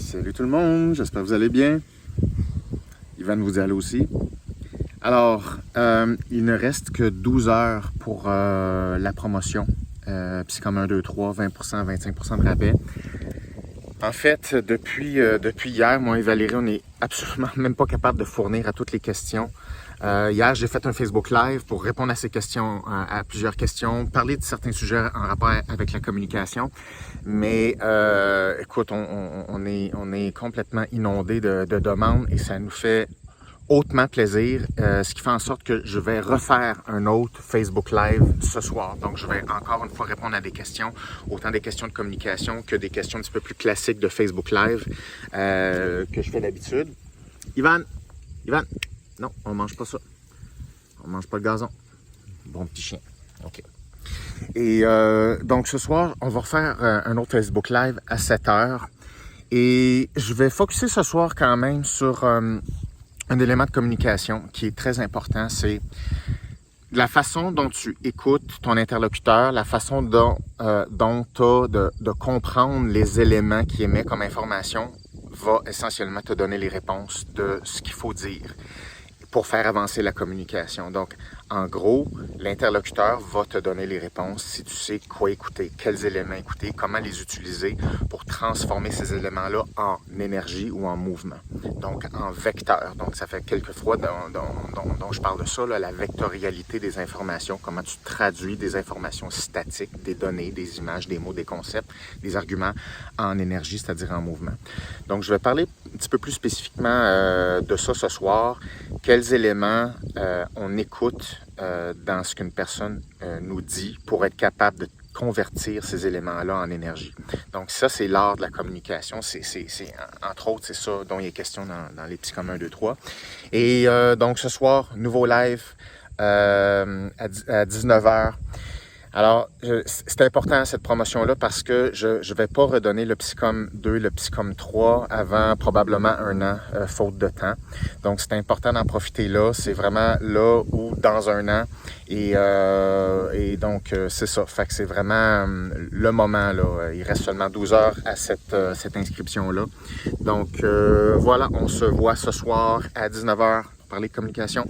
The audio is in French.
Salut tout le monde, j'espère que vous allez bien. Yvan vous dit allô aussi. Alors, il ne reste que 12 heures pour la promotion. Psycom 1, 2, 3, 20%, 25% de rabais. En fait, depuis hier, moi et Valérie, on n'est absolument même pas capable de fournir à toutes les questions. Hier, j'ai fait un Facebook Live pour répondre à ces questions, à plusieurs questions, parler de certains sujets en rapport avec la communication. Mais écoute, on est complètement inondé de demandes et ça nous fait hautement plaisir, ce qui fait en sorte que je vais refaire un autre Facebook Live ce soir. Donc, je vais encore une fois répondre à des questions, autant des questions de communication que des questions un petit peu plus classiques de Facebook Live que je fais d'habitude. Ivan, non, on mange pas ça. On mange pas le gazon. Bon petit chien. OK. Et donc, ce soir, on va refaire un autre Facebook Live à 7 heures. Et je vais focuser ce soir quand même sur un élément de communication qui est très important, c'est la façon dont tu écoutes ton interlocuteur, la façon dont tu as de comprendre les éléments qu'il émet comme information va essentiellement te donner les réponses de ce qu'il faut dire pour faire avancer la communication. Donc, en gros, l'interlocuteur va te donner les réponses si tu sais quoi écouter, quels éléments écouter, comment les utiliser pour transformer ces éléments-là en énergie ou en mouvement. Donc, en vecteur. Donc, ça fait quelques fois dont je parle de ça, là, la vectorialité des informations, comment tu traduis des informations statiques, des données, des images, des mots, des concepts, des arguments en énergie, c'est-à-dire en mouvement. Donc, je vais parler un petit peu plus spécifiquement de ça ce soir. Quels éléments on écoute dans ce qu'une personne nous dit pour être capable de convertir ces éléments-là en énergie. Donc ça, c'est l'art de la communication. Entre autres, c'est ça dont il est question dans les Psycom 1, 2, 3. Et donc ce soir, nouveau live à 19h. Alors, c'est important cette promotion-là parce que je ne vais pas redonner le Psycom 2, le Psycom 3 avant probablement un an, faute de temps. Donc, c'est important d'en profiter là. C'est vraiment là ou dans un an. Et donc, c'est ça. Fait que c'est vraiment le moment, là. Il reste seulement 12 heures à cette inscription-là. Donc, voilà, on se voit ce soir à 19h pour parler de communication.